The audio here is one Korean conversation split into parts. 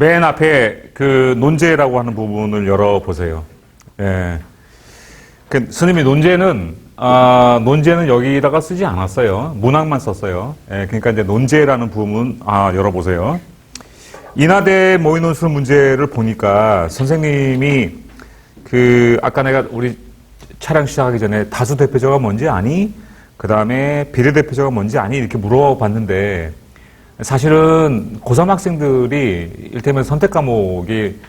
맨 앞에 그 논제라고 하는 부분을 열어보세요. 예. 그 스님이 논제는 여기다가 쓰지 않았어요. 문학만 썼어요. 예. 그러니까 이제 논제라는 부분, 열어보세요. 인하대 모의논술 문제를 보니까 선생님이 아까 내가 우리 촬영 시작하기 전에 다수대표제가 뭔지 아니? 그 다음에 비례대표제가 뭔지 아니? 이렇게 물어봤는데 사실은 고3 학생들이 일테면 선택 과목이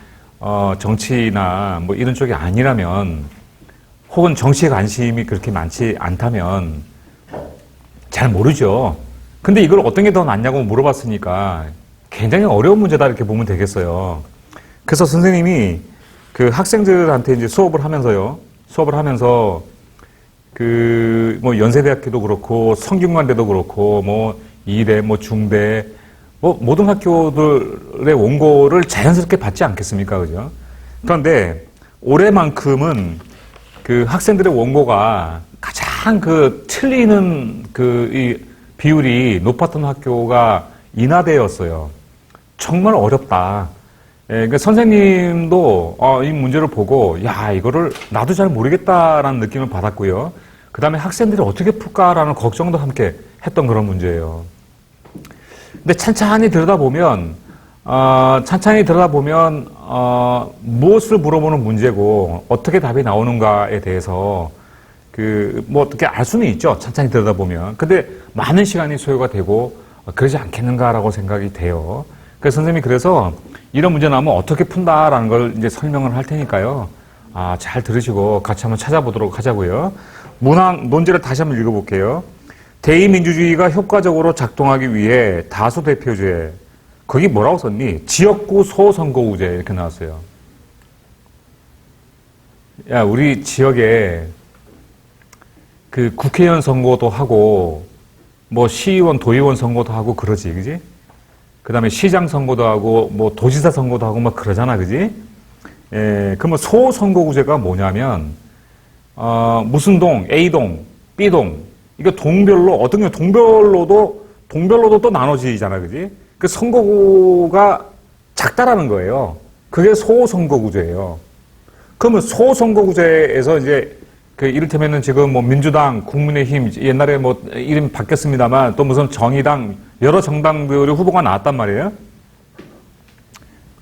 정치나 뭐 이런 쪽이 아니라면 혹은 정치에 관심이 그렇게 많지 않다면 잘 모르죠. 근데 이걸 어떤 게 더 낫냐고 물어봤으니까 굉장히 어려운 문제다 이렇게 보면 되겠어요. 그래서 선생님이 그 학생들한테 이제 수업을 하면서 뭐 연세대학교도 그렇고 성균관대도 그렇고 뭐 이대 뭐 중대 뭐 모든 학교들의 원고를 자연스럽게 받지 않겠습니까? 그죠? 그런데 올해만큼은 그 학생들의 원고가 가장 틀리는 이 비율이 높았던 학교가 인하대였어요. 정말 어렵다. 예, 그러니까 선생님도 이 문제를 보고 이거를 나도 잘 모르겠다라는 느낌을 받았고요. 그 다음에 학생들이 어떻게 풀까라는 걱정도 함께 했던 그런 문제예요. 근데 찬찬히 들여다보면 무엇을 물어보는 문제고 어떻게 답이 나오는가에 대해서 뭐 어떻게 알 수는 있죠. 찬찬히 들여다보면. 근데 많은 시간이 소요가 되고 그러지 않겠는가라고 생각이 돼요. 그래서 선생님이 이런 문제 나오면 어떻게 푼다라는 걸 이제 설명을 할 테니까요. 잘 들으시고 같이 한번 찾아보도록 하자고요. 문항 논제를 다시 한번 읽어볼게요. 대의민주주의가 효과적으로 작동하기 위해 다수대표제. 거기 뭐라고 썼니? 지역구 소선거구제 이렇게 나왔어요. 우리 지역에 그 국회의원 선거도 하고 뭐 시의원, 도의원 선거도 하고 그러지, 그지? 그 다음에 시장 선거도 하고 뭐 도지사 선거도 하고 막 그러잖아, 그지? 그러면 소선거구제가 뭐냐면 무슨 동, A동, B동 이거 동별로 어떤 경우 동별로도 또 나눠지잖아, 그지? 그 선거구가 작다라는 거예요. 그게 소선거구제예요. 그러면 소선거구제에서 이제 이를테면은 지금 뭐 민주당, 국민의힘 옛날에 뭐 이름 바뀌었습니다만 또 무슨 정의당 여러 정당들의 후보가 나왔단 말이에요.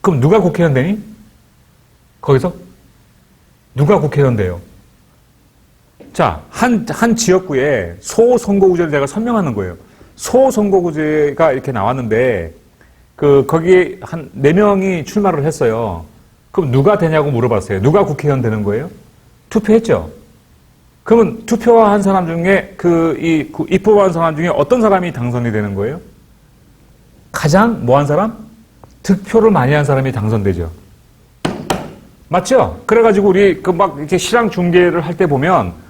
그럼 누가 국회의원 되니? 거기서 누가 국회의원 돼요? 자, 한 지역구에 소선거구제를 내가 설명하는 거예요. 소선거구제가 이렇게 나왔는데, 거기에 한 4명이 출마를 했어요. 그럼 누가 되냐고 물어봤어요. 누가 국회의원 되는 거예요? 투표했죠? 그러면 투표한 사람 중에, 입후보한 사람 중에 어떤 사람이 당선이 되는 거예요? 가장 뭐한 사람? 득표를 많이 한 사람이 당선되죠. 맞죠? 그래가지고 우리 막 이렇게 시랑 중계를 할 때 보면,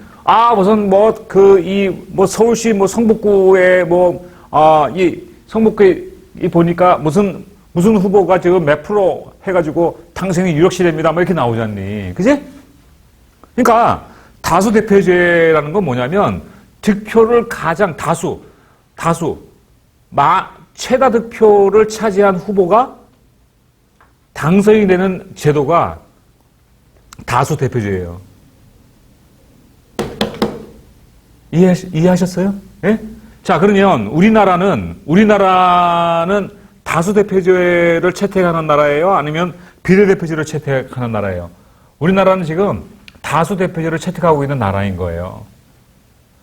무슨 서울시 성북구에 성북구에 보니까 무슨 후보가 지금 몇 프로 해가지고 당선이 유력시됩니다. 뭐 이렇게 나오잖니. 그지? 그러니까 다수대표제라는 건 뭐냐면 득표를 가장 최다 득표를 차지한 후보가 당선이 되는 제도가 다수대표제예요. 이해하셨어요? 예? 자, 그러면 우리나라는 다수대표제를 채택하는 나라예요? 아니면 비례대표제를 채택하는 나라예요? 우리나라는 지금 다수대표제를 채택하고 있는 나라인 거예요.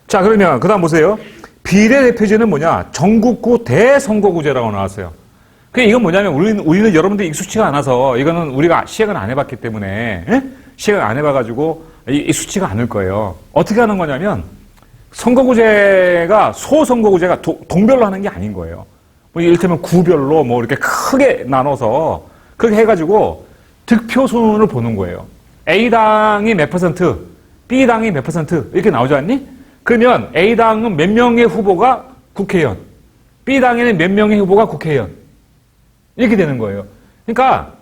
자, 그러면 그 다음 보세요. 비례대표제는 뭐냐? 전국구 대선거구제라고 나왔어요. 이건 뭐냐면 우리는 여러분들이 익숙치가 않아서 이거는 우리가 시행을 안 해봤기 때문에 시행을 안 해봐가지고 익숙치가 않을 거예요. 어떻게 하는 거냐면 소선거구제가 동별로 하는 게 아닌 거예요. 이를테면 구별로 이렇게 크게 나눠서 그렇게 해가지고 득표순을 보는 거예요. A당이 몇 %, B당이 몇 % 이렇게 나오지 않니? 그러면 A당은 몇 명의 후보가 국회의원, B당에는 몇 명의 후보가 국회의원 이렇게 되는 거예요. 그러니까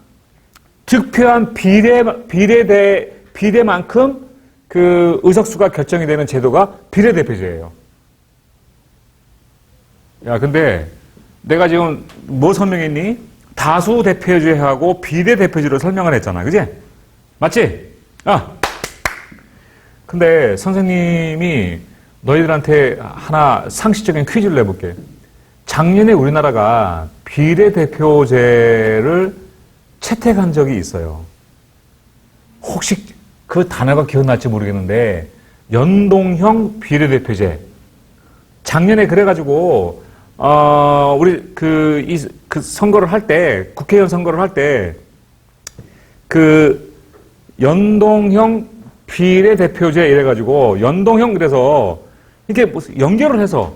득표한 비례만큼 의석수가 결정이 되는 제도가 비례대표제예요. 근데 내가 지금 뭐 설명했니? 다수 대표제하고 비례 대표제를 설명을 했잖아. 그지? 맞지? 근데 선생님이 너희들한테 하나 상식적인 퀴즈를 내볼게. 작년에 우리나라가 비례 대표제를 채택한 적이 있어요. 혹시 그 단어가 기억날지 모르겠는데 연동형 비례 대표제. 작년에 그래가지고 우리 그 선거를 할 때, 국회의원 선거를 할 때 그 연동형 비례대표제 이래가지고 연동형 그래서 이게 무슨 연결을 해서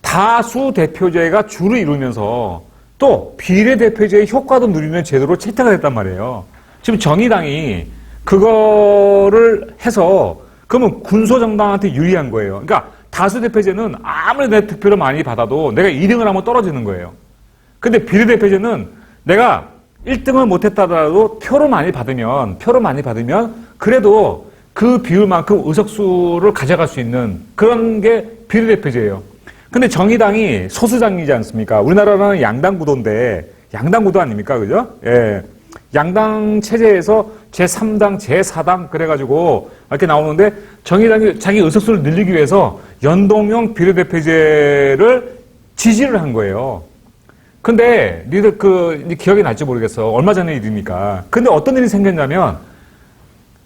다수 대표제가 주를 이루면서 또 비례대표제의 효과도 누리는 제도로 채택을 했단 말이에요. 지금 정의당이 그거를 해서 그러면 군소정당한테 유리한 거예요. 그러니까 다수 대표제는 아무리 내 득표를 많이 받아도 내가 2등을 하면 떨어지는 거예요. 근데 비례대표제는 내가 1등을 못했다더라도 표를 많이 받으면 그래도 그 비율만큼 의석수를 가져갈 수 있는 그런 게 비례대표제예요. 근데 정의당이 소수당이지 않습니까? 우리나라는 양당 구도인데 양당 구도 아닙니까? 그죠? 예. 양당 체제에서 제3당, 제4당 그래가지고 이렇게 나오는데 정의당이 자기 의석수를 늘리기 위해서 연동형 비례대표제를 지지를 한 거예요. 근데 니들 기억이 날지 모르겠어. 얼마 전의 일입니까? 근데 어떤 일이 생겼냐면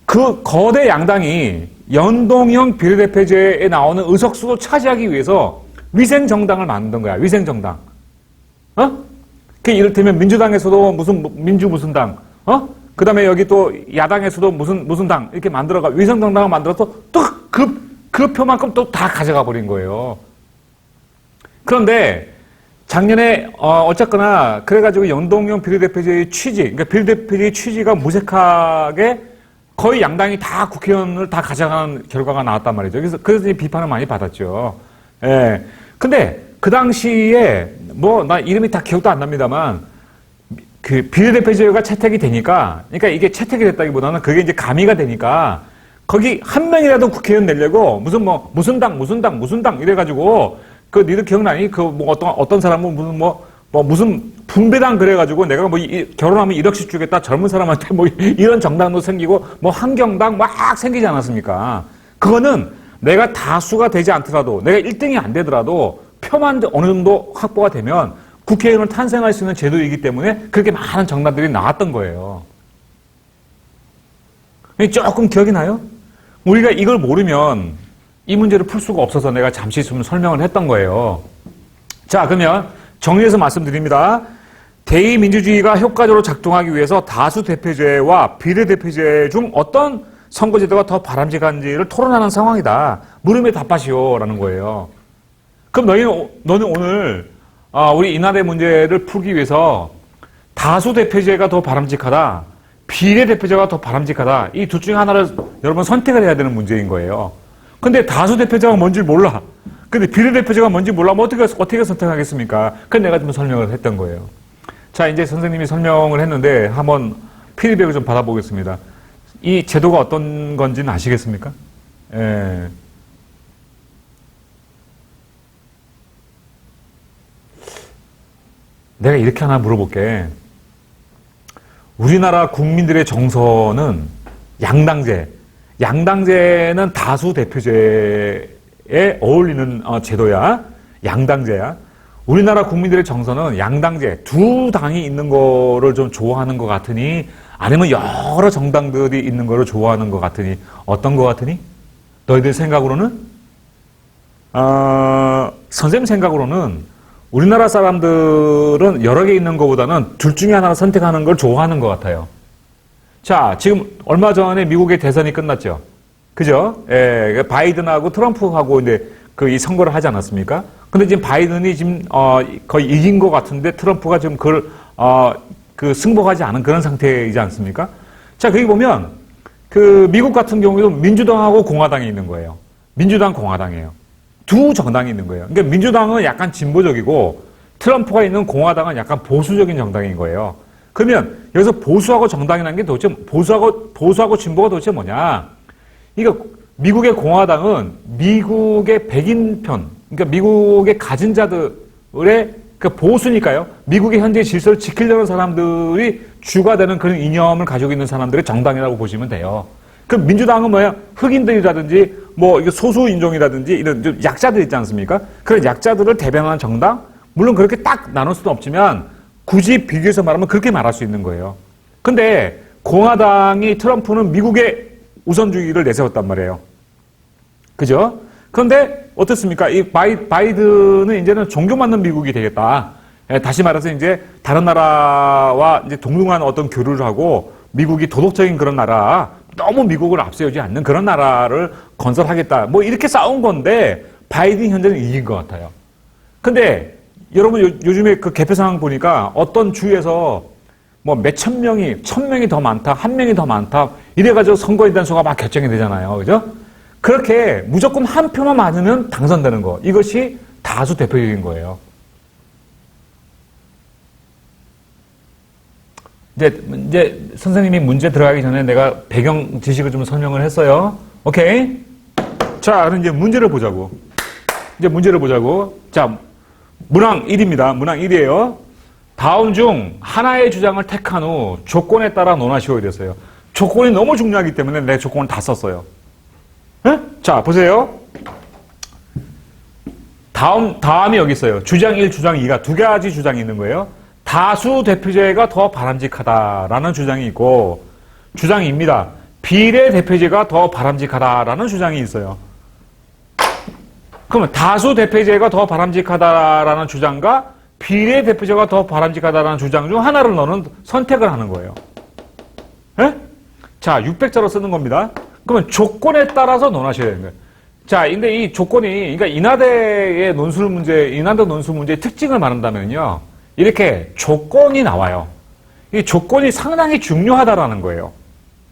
그 거대 양당이 연동형 비례대표제에 나오는 의석수를 차지하기 위해서 위생정당을 만든 거야. 위생정당. 그 이를테면 민주당에서도 무슨 당, 그 다음에 여기 또 야당에서도 무슨 당, 이렇게 만들어가, 위생정당을 만들어서 또 그 표만큼 또 다 가져가 버린 거예요. 그런데 작년에, 어쨌거나, 그래가지고 연동형 비례대표제의 취지, 그러니까 비례대표제의 취지가 무색하게 거의 양당이 다 국회의원을 다 가져가는 결과가 나왔단 말이죠. 그래서 비판을 많이 받았죠. 예. 근데 그 당시에 나 이름이 다 기억도 안 납니다만 그 비례대표제가 채택이 되니까 그러니까 이게 채택이 됐다기보다는 그게 이제 가미가 되니까 거기 한 명이라도 국회의원 내려고 무슨 당 이래가지고 그 니들 기억나니? 어떤 사람은 무슨 분배당 그래가지고 내가 결혼하면 1억씩 주겠다 젊은 사람한테 이런 정당도 생기고 환경당 막 생기지 않았습니까? 그거는 내가 다수가 되지 않더라도 내가 1등이 안 되더라도 표만 어느 정도 확보가 되면 국회의원을 탄생할 수 있는 제도이기 때문에 그렇게 많은 정당들이 나왔던 거예요. 조금 기억이 나요? 우리가 이걸 모르면 이 문제를 풀 수가 없어서 내가 잠시 좀 설명을 했던 거예요. 자, 그러면 정리해서 말씀드립니다. 대의민주주의가 효과적으로 작동하기 위해서 다수 대표제와 비례대표제 중 어떤 선거제도가 더 바람직한지를 토론하는 상황이다. 물음에 답하시오라는 거예요. 그럼 너는 오늘 우리 이날의 문제를 풀기 위해서 다수 대표제가 더 바람직하다, 비례 대표제가 더 바람직하다, 이 둘 중에 하나를 여러분 선택을 해야 되는 문제인 거예요. 근데 다수 대표제가 뭔지 몰라. 근데 비례 대표제가 뭔지 몰라면 어떻게 선택하겠습니까? 그래서 내가 좀 설명을 했던 거예요. 자, 이제 선생님이 설명을 했는데 한번 피드백을 좀 받아보겠습니다. 이 제도가 어떤 건지는 아시겠습니까? 예. 내가 이렇게 하나 물어볼게. 우리나라 국민들의 정서는 양당제는 다수 대표제에 어울리는 제도야. 양당제야. 우리나라 국민들의 정서는 양당제, 두 당이 있는 거를 좀 좋아하는 것 같으니, 아니면 여러 정당들이 있는 거를 좋아하는 것 같으니, 어떤 것 같으니? 너희들 생각으로는? 선생님 생각으로는 우리나라 사람들은 여러 개 있는 것보다는 둘 중에 하나를 선택하는 걸 좋아하는 것 같아요. 자, 지금 얼마 전에 미국의 대선이 끝났죠. 그죠? 예, 바이든하고 트럼프하고 이제 이 선거를 하지 않았습니까? 근데 지금 바이든이 지금 거의 이긴 것 같은데 트럼프가 지금 그걸 승복하지 않은 그런 상태이지 않습니까? 자, 거기 보면 미국 같은 경우에도 민주당하고 공화당이 있는 거예요. 민주당, 공화당이에요. 두 정당이 있는 거예요. 그러니까 민주당은 약간 진보적이고 트럼프가 있는 공화당은 약간 보수적인 정당인 거예요. 그러면 여기서 보수하고 정당이라는 게 도대체 보수하고 진보가 도대체 뭐냐? 그러니까 미국의 공화당은 미국의 백인 편, 그러니까 미국의 가진 자들의 그러니까 보수니까요. 미국의 현재 질서를 지키려는 사람들이 주가 되는 그런 이념을 가지고 있는 사람들의 정당이라고 보시면 돼요. 그럼 민주당은 뭐야? 흑인들이라든지 뭐 소수 인종이라든지 이런 좀 약자들 있지 않습니까? 그런 약자들을 대변하는 정당? 물론 그렇게 딱 나눌 수는 없지만 굳이 비교해서 말하면 그렇게 말할 수 있는 거예요. 근데 공화당이 트럼프는 미국의 우선주의를 내세웠단 말이에요. 그죠? 그런데 어떻습니까? 이 바이든은 이제는 종교 맞는 미국이 되겠다. 다시 말해서 이제 다른 나라와 이제 동등한 어떤 교류를 하고 미국이 도덕적인 그런 나라, 너무 미국을 앞세우지 않는 그런 나라를 건설하겠다. 뭐 이렇게 싸운 건데 바이든 현재는 이긴 것 같아요. 근데 여러분 요즘에 그 개표 상황 보니까 어떤 주에서 뭐 몇천 명이, 1,000명이 더 많다, 1명이 더 많다 이래가지고 선거인 단수가 막 결정이 되잖아요. 그죠? 그렇게 무조건 한 표만 맞으면 당선되는 거. 이것이 다수 대표적인 거예요. 이제 선생님이 문제 들어가기 전에 내가 배경 지식을 좀 설명을 했어요. 오케이? 자, 그럼 이제 문제를 보자고. 자, 문항 1입니다. 문항 1이에요. 다음 중 하나의 주장을 택한 후 조건에 따라 논하시오 이랬어요. 조건이 너무 중요하기 때문에 내 조건을 다 썼어요. 에? 자, 보세요. 다음이 여기 있어요. 주장 1, 주장 2가 두 가지 주장이 있는 거예요. 다수 대표제가 더 바람직하다라는 주장이 있고, 주장 2입니다. 비례 대표제가 더 바람직하다라는 주장이 있어요. 그러면 다수 대표제가 더 바람직하다라는 주장과 비례 대표제가 더 바람직하다라는 주장 중 하나를 너는 선택을 하는 거예요. 에? 자, 600자로 쓰는 겁니다. 그러면 조건에 따라서 논하셔야 되는 거예요. 자, 근데 이 조건이, 그러니까 인하대 논술 문제의 특징을 말한다면요. 이렇게 조건이 나와요. 이 조건이 상당히 중요하다라는 거예요.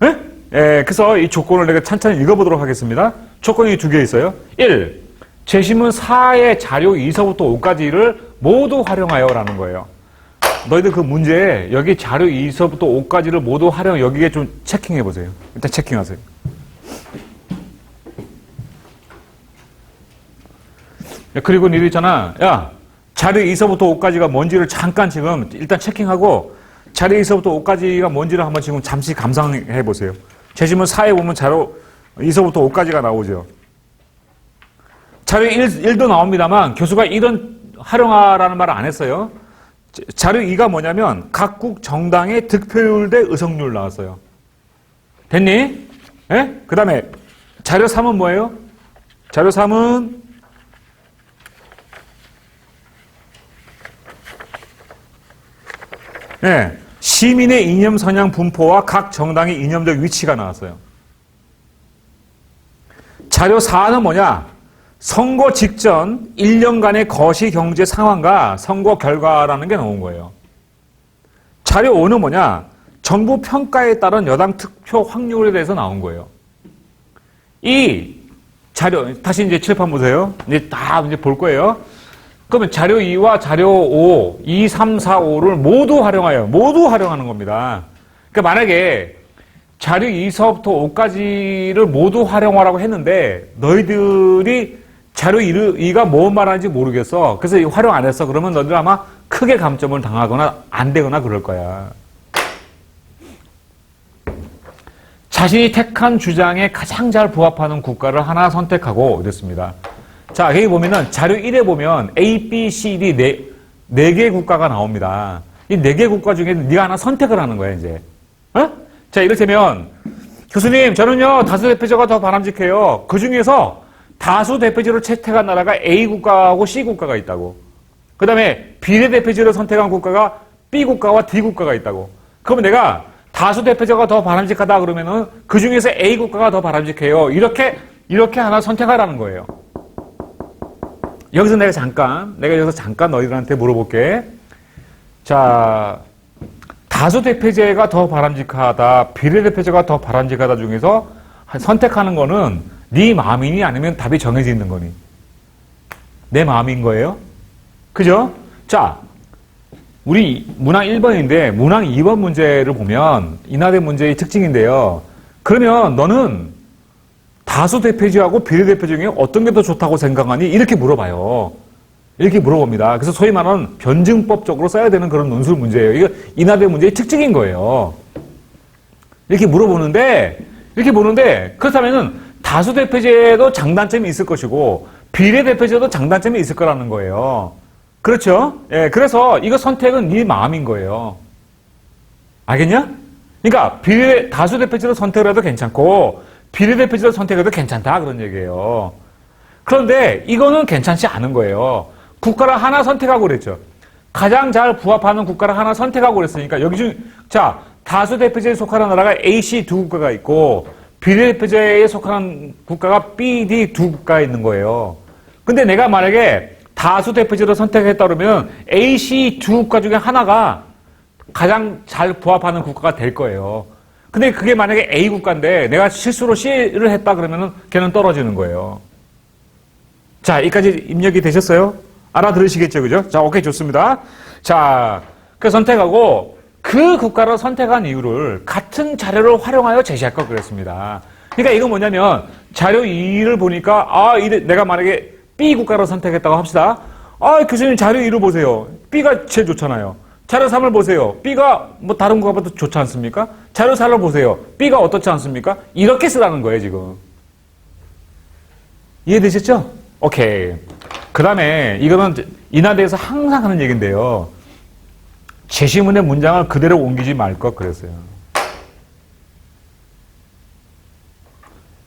에? 그래서 이 조건을 내가 찬찬히 읽어보도록 하겠습니다. 조건이 두 개 있어요. 1. 재심은 4의 자료 2서부터 5까지를 모두 활용하여 라는 거예요. 너희들 그 문제에 여기 자료 2서부터 5까지를 모두 활용, 여기에 좀 체킹해 보세요. 일단 체킹하세요. 그리고 니들 있잖아. 야, 자료 2서부터 5까지가 뭔지를 잠깐 지금 일단 체킹하고 자료 2서부터 5까지가 뭔지를 한번 지금 잠시 감상해 보세요. 재심은 4에 보면 자료 2서부터 5까지가 나오죠. 자료 1도 나옵니다만 교수가 이런 활용하라는 말을 안 했어요. 자료 2가 뭐냐면 각국 정당의 득표율 대 의석률 나왔어요. 됐니? 예? 그 다음에 자료 3은 뭐예요? 자료 3은 예, 시민의 이념 성향 분포와 각 정당의 이념적 위치가 나왔어요. 자료 4는 뭐냐? 선거 직전 1년간의 거시 경제 상황과 선거 결과라는 게 나온 거예요. 자료 5는 뭐냐? 정부 평가에 따른 여당 투표 확률에 대해서 나온 거예요. 이 자료, 다시 이제 칠판 보세요. 이제 다 이제 볼 거예요. 그러면 자료 2와 자료 5, 2, 3, 4, 5를 모두 활용하여, 모두 활용하는 겁니다. 그러니까 만약에 자료 2서부터 5까지를 모두 활용하라고 했는데 너희들이 자료 2가 뭔 말하는지 모르겠어. 그래서 활용 안 했어. 그러면 너희들 아마 크게 감점을 당하거나 안 되거나 그럴 거야. 자신이 택한 주장에 가장 잘 부합하는 국가를 하나 선택하고 이랬습니다. 자, 여기 보면은 자료 1에 보면 A, B, C, D 네 개 국가가 나옵니다. 이 네 개 국가 중에 네가 하나 선택을 하는 거야, 이제. 어? 자, 이를테면 교수님, 저는요 다수 대표제가 더 바람직해요. 그 중에서 다수 대표제를 채택한 나라가 A 국가하고 C 국가가 있다고. 그 다음에 비례 대표제를 선택한 국가가 B 국가와 D 국가가 있다고. 그러면 내가 다수 대표제가 더 바람직하다 그러면은 그 중에서 A 국가가 더 바람직해요. 이렇게 하나 선택하라는 거예요. 여기서 내가 잠깐 너희들한테 물어볼게. 자, 다수 대표제가 더 바람직하다, 비례 대표제가 더 바람직하다 중에서 선택하는 거는 네 마음이니 아니면 답이 정해져 있는 거니? 내 마음인 거예요? 그죠? 자, 우리 문항 1번인데 문항 2번 문제를 보면 인하대 문제의 특징인데요. 그러면 너는 다수 대표제하고 비례 대표제 중에 어떤 게 더 좋다고 생각하니? 이렇게 물어봐요. 이렇게 물어봅니다. 그래서 소위 말하는 변증법적으로 써야 되는 그런 논술 문제예요. 이거 인하대 문제의 특징인 거예요. 이렇게 물어보는데, 그렇다면은 다수대표제도 장단점이 있을 것이고, 비례대표제도 장단점이 있을 거라는 거예요. 그렇죠? 예, 그래서 이거 선택은 네 마음인 거예요. 알겠냐? 그러니까 다수대표제로 선택을 해도 괜찮고, 비례대표제로 선택해도 괜찮다. 그런 얘기예요. 그런데 이거는 괜찮지 않은 거예요. 국가를 하나 선택하고 그랬죠. 가장 잘 부합하는 국가를 하나 선택하고 그랬으니까 여기 중, 자, 다수대표제에 속하는 나라가 A, C 두 국가가 있고 비례대표제에 속하는 국가가 B, D 두 국가가 있는 거예요. 근데 내가 만약에 다수대표제로 선택했다 그러면 A, C 두 국가 중에 하나가 가장 잘 부합하는 국가가 될 거예요. 근데 그게 만약에 A 국가인데 내가 실수로 C를 했다 그러면은 걔는 떨어지는 거예요. 자, 여기까지 입력이 되셨어요? 알아들으시겠죠, 그죠? 자, 오케이, 좋습니다. 자, 그 선택하고 그 국가를 선택한 이유를 같은 자료를 활용하여 제시할 걸 그랬습니다. 그러니까 이건 뭐냐면 자료 2를 보니까 내가 만약에 B 국가를 선택했다고 합시다. 교수님 자료 2를 보세요. B가 제일 좋잖아요. 자료 3을 보세요. B가 뭐 다른 국가보다 좋지 않습니까? 자료 4를 보세요. B가 어떻지 않습니까? 이렇게 쓰라는 거예요, 지금. 이해되셨죠? 오케이. 그 다음에 이거는 인하대에서 항상 하는 얘기인데요. 제시문의 문장을 그대로 옮기지 말 것 그랬어요.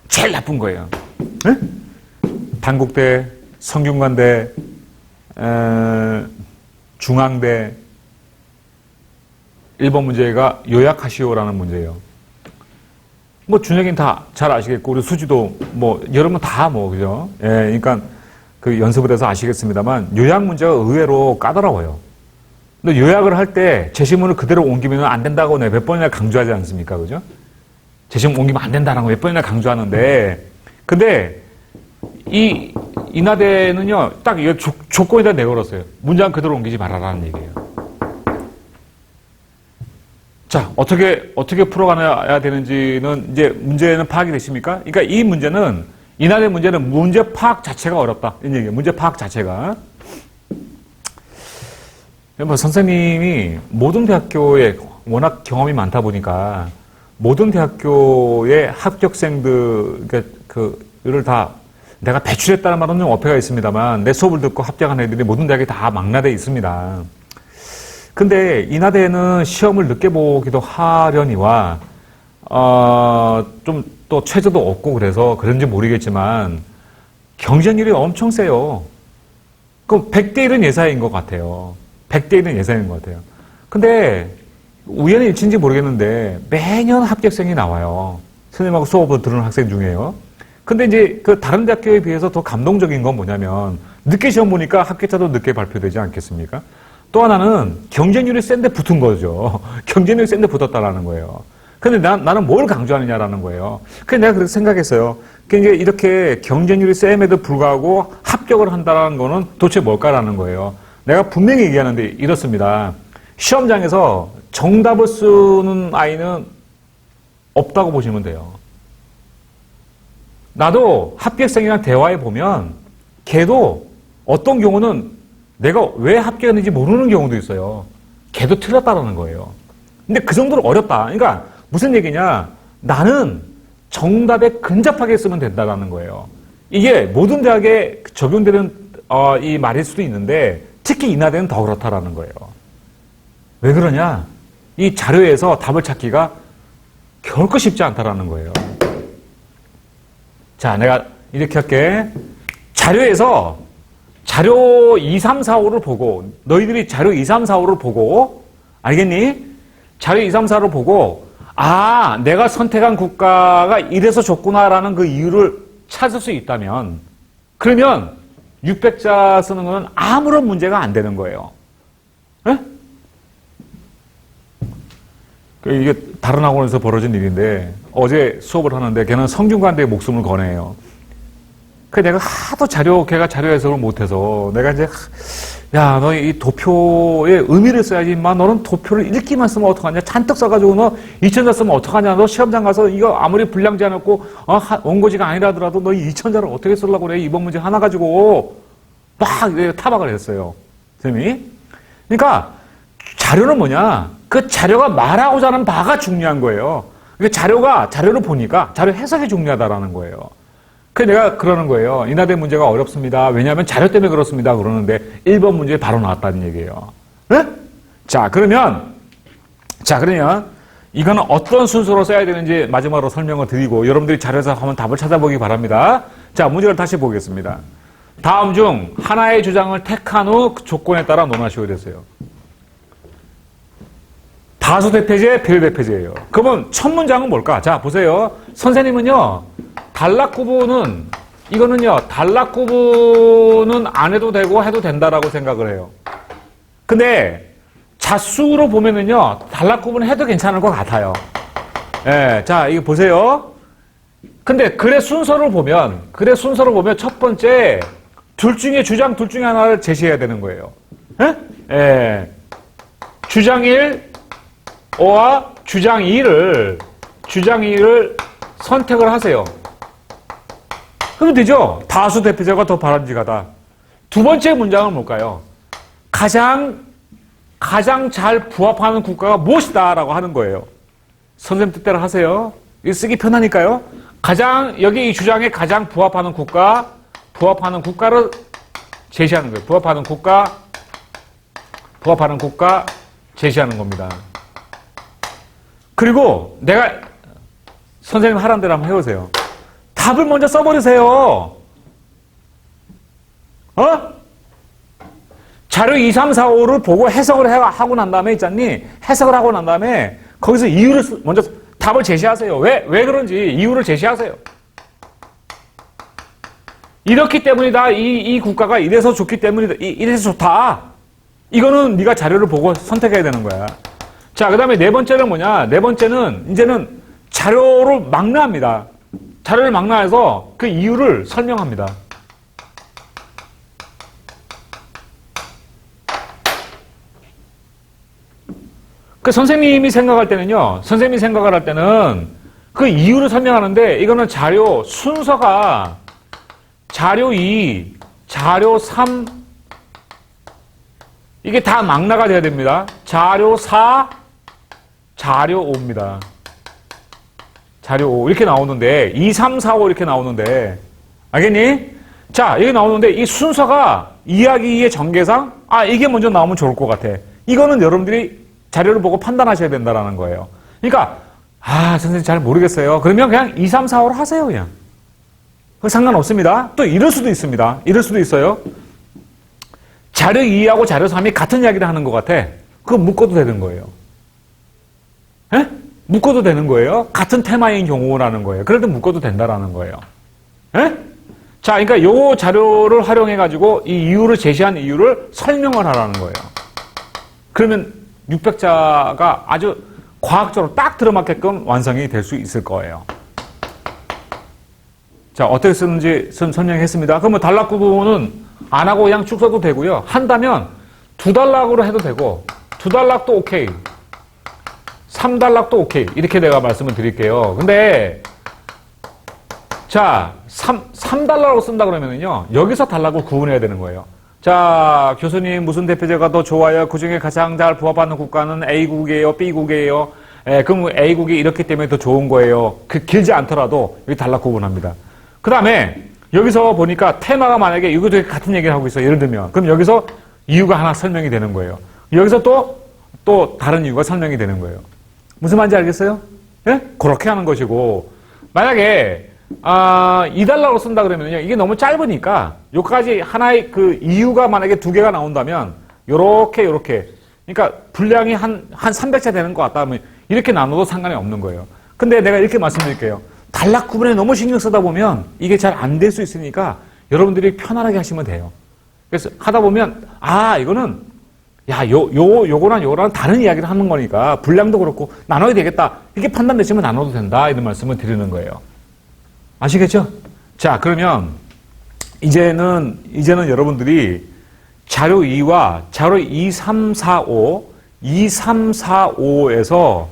제일 나쁜 거예요. 네? 단국대, 성균관대, 중앙대 1번 문제가 요약하시오라는 문제예요. 뭐 준혁이는 다 잘 아시겠고 우리 수지도 뭐 여러분 다 뭐 그죠? 예, 그러니까 그 연습을 해서 아시겠습니다만 요약 문제가 의외로 까다로워요. 근데 요약을 할 때 제시문을 그대로 옮기면 안 된다고 내가 몇 번이나 강조하지 않습니까? 그죠? 제시문 옮기면 안 된다는 거 몇 번이나 강조하는데 근데 이 인하대는요 딱 이거 조건에다 내걸었어요. 문장 그대로 옮기지 말아라는 얘기예요. 자, 어떻게 풀어가야 되는지는 이제 문제는 파악이 되십니까? 그러니까 이 문제는, 인하대 문제는 문제 파악 자체가 어렵다. 이런 얘기예요. 문제 파악 자체가. 뭐 선생님이 모든 대학교에 워낙 경험이 많다 보니까 모든 대학교의 합격생들, 그를 다 내가 배출했다는 말은 좀 어폐가 있습니다만 내 수업을 듣고 합격한 애들이 모든 대학에 다 망라되어 있습니다. 근데 인하대는 시험을 늦게 보기도 하려니와 좀 또 최저도 없고 그래서 그런지 모르겠지만 경쟁률이 엄청 세요. 그럼 100대 1은 예사인 것 같아요. 100대 1은 예사인 것 같아요. 근데 우연히 일치인지 모르겠는데 매년 합격생이 나와요. 선생님하고 수업을 들은 학생 중에요. 근데 이제 그 다른 대학교에 비해서 더 감동적인 건 뭐냐면 늦게 시험 보니까 합격자도 늦게 발표되지 않겠습니까? 또 하나는 경쟁률이 센데 붙은 거죠. 경쟁률이 센데 붙었다라는 거예요. 근데 나는 뭘 강조하느냐라는 거예요. 그래서 내가 그렇게 생각했어요. 그러니까 이렇게 경쟁률이 셈에도 불구하고 합격을 한다는 거는 도대체 뭘까라는 거예요. 내가 분명히 얘기하는데 이렇습니다. 시험장에서 정답을 쓰는 아이는 없다고 보시면 돼요. 나도 합격생이랑 대화해 보면 걔도 어떤 경우는 내가 왜 합격했는지 모르는 경우도 있어요. 걔도 틀렸다라는 거예요. 근데 그 정도로 어렵다. 그러니까 무슨 얘기냐? 나는 정답에 근접하게 쓰면 된다라는 거예요. 이게 모든 대학에 적용되는 이 말일 수도 있는데 특히 인하대는 더 그렇다라는 거예요. 왜 그러냐? 이 자료에서 답을 찾기가 결코 쉽지 않다라는 거예요. 자, 내가 이렇게 할게. 자료에서 자료 2, 3, 4, 5를 보고 너희들이 자료 2, 3, 4, 5를 보고 알겠니? 자료 2, 3, 4를 보고 내가 선택한 국가가 이래서 좋구나라는 그 이유를 찾을 수 있다면 그러면 600자 쓰는 건 아무런 문제가 안 되는 거예요. 에? 이게 다른 학원에서 벌어진 일인데 어제 수업을 하는데 걔는 성균관대에 목숨을 거네요. 그 내가 하도 걔가 자료 해석을 못해서 내가 이제 야, 너 이 도표의 의미를 써야지. 인마 너는 도표를 읽기만 쓰면 어떡하냐? 잔뜩 써가지고 너 2000자 쓰면 어떡하냐? 너 시험장 가서 이거 아무리 분량제 해놓고 원고지가 아니라더라도 너 2000자를 어떻게 쓰려고 그래? 이번 문제 하나 가지고 막 타박을 했어요. 선생님이. 그러니까 자료는 뭐냐? 그 자료가 말하고자 하는 바가 중요한 거예요. 그러니까 자료를 보니까 자료 해석이 중요하다라는 거예요. 그래서 내가 그러는 거예요. 인하대 문제가 어렵습니다. 왜냐하면 자료 때문에 그렇습니다. 그러는데 1번 문제에 바로 나왔다는 얘기예요. 네? 그러면 이거는 어떤 순서로 써야 되는지 마지막으로 설명을 드리고 여러분들이 자료에서 한번 답을 찾아보기 바랍니다. 자, 문제를 다시 보겠습니다. 다음 중 하나의 주장을 택한 후 그 조건에 따라 논하시오 됐어요. 다수 대표제, 비례 대표제예요. 그러면 첫 문장은 뭘까? 자, 보세요. 선생님은요, 단락 구분은 안 해도 되고 해도 된다라고 생각을 해요. 근데 자수로 보면은요, 단락 구분 해도 괜찮을 것 같아요. 예, 자, 이거 보세요. 근데 글의 순서를 보면 첫 번째, 주장 둘 중에 하나를 제시해야 되는 거예요. 예? 예. 주장 1와 주장 2를 선택을 하세요. 그러면 되죠? 다수 대표제가 더 바람직하다. 두 번째 문장은 뭘까요? 가장 잘 부합하는 국가가 무엇이다 라고 하는 거예요. 선생님 뜻대로 하세요. 이거 쓰기 편하니까요. 여기 이 주장에 가장 부합하는 국가를 제시하는 거예요. 부합하는 국가 제시하는 겁니다. 그리고 내가 선생님 하라는 대로 한번 해보세요. 답을 먼저 써버리세요. 자료 2, 3, 4, 5를 보고 해석을 하고 난 다음에 있잖니? 해석을 하고 난 다음에 거기서 이유를 먼저 답을 제시하세요. 왜 그런지 이유를 제시하세요. 이렇기 때문이다. 이 국가가 이래서 좋기 때문이다. 이래서 좋다. 이거는 네가 자료를 보고 선택해야 되는 거야. 자, 그 다음에 네 번째는 뭐냐? 네 번째는 이제는 자료를 망라합니다. 자료를 망라해서 그 이유를 설명합니다. 그 선생님이 생각할 때는 그 이유를 설명하는데 이거는 자료 순서가 자료 2, 자료 3 이게 다 망라가 돼야 됩니다. 자료 4, 자료 5입니다. 자료 5 이렇게 나오는데 2, 3, 4, 5 이렇게 나오는데 알겠니? 자, 여기 나오는데 이 순서가 이야기의 전개상 이게 먼저 나오면 좋을 것 같아. 이거는 여러분들이 자료를 보고 판단하셔야 된다는 거예요. 그러니까 선생님 잘 모르겠어요. 그러면 그냥 2, 3, 4, 5로 하세요. 그냥. 상관없습니다. 또 이럴 수도 있습니다. 이럴 수도 있어요. 자료 2하고 자료 3이 같은 이야기를 하는 것 같아. 그거 묶어도 되는 거예요. 에? 묶어도 되는 거예요. 같은 테마인 경우라는 거예요. 그래도 묶어도 된다라는 거예요. 에? 자, 그러니까 요 자료를 활용해가지고 이 이유를 제시한 이유를 설명을 하라는 거예요. 그러면 600자가 아주 과학적으로 딱 들어맞게끔 완성이 될 수 있을 거예요. 자, 어떻게 쓰는지 설명했습니다. 그러면 단락 구분은 안 하고 그냥 쭉 써도 되고요. 한다면 2단락으로 해도 되고 2단락도 오케이. 3단락도 오케이. 이렇게 내가 말씀을 드릴게요. 근데 자, 3단락으로 쓴다 그러면은요. 여기서 단락을 구분해야 되는 거예요. 자, 교수님 무슨 대표제가 더 좋아요? 그중에 가장 잘 부합하는 국가는 A국이에요? B국이에요? 그럼 A국이 이렇기 때문에 더 좋은 거예요. 길지 않더라도 여기 단락 구분합니다. 그 다음에 여기서 보니까 테마가 만약에 이것도 같은 얘기를 하고 있어요. 예를 들면. 그럼 여기서 이유가 하나 설명이 되는 거예요. 여기서 또 다른 이유가 설명이 되는 거예요. 무슨 말인지 알겠어요? 예? 그렇게 하는 것이고, 만약에, 2단락으로 쓴다 그러면요. 이게 너무 짧으니까, 여기까지 하나의 그 이유가 만약에 2개가 나온다면, 요렇게. 그러니까 분량이 한 300자 되는 것 같다 하면, 이렇게 나눠도 상관이 없는 거예요. 근데 내가 이렇게 말씀드릴게요. 단락 구분에 너무 신경 쓰다 보면, 이게 잘 안 될 수 있으니까, 여러분들이 편안하게 하시면 돼요. 그래서 하다 보면, 이거는, 요거랑 다른 이야기를 하는 거니까 분량도 그렇고 나눠야 되겠다. 이렇게 판단되시면 나눠도 된다. 이런 말씀을 드리는 거예요. 아시겠죠? 자, 그러면 이제는 여러분들이 자료 2와 자료 2, 3, 4, 5에서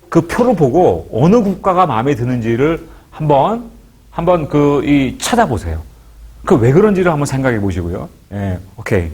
그 표를 보고 어느 국가가 마음에 드는지를 한번 찾아보세요. 그 왜 그런지를 한번 생각해 보시고요. 예, 오케이.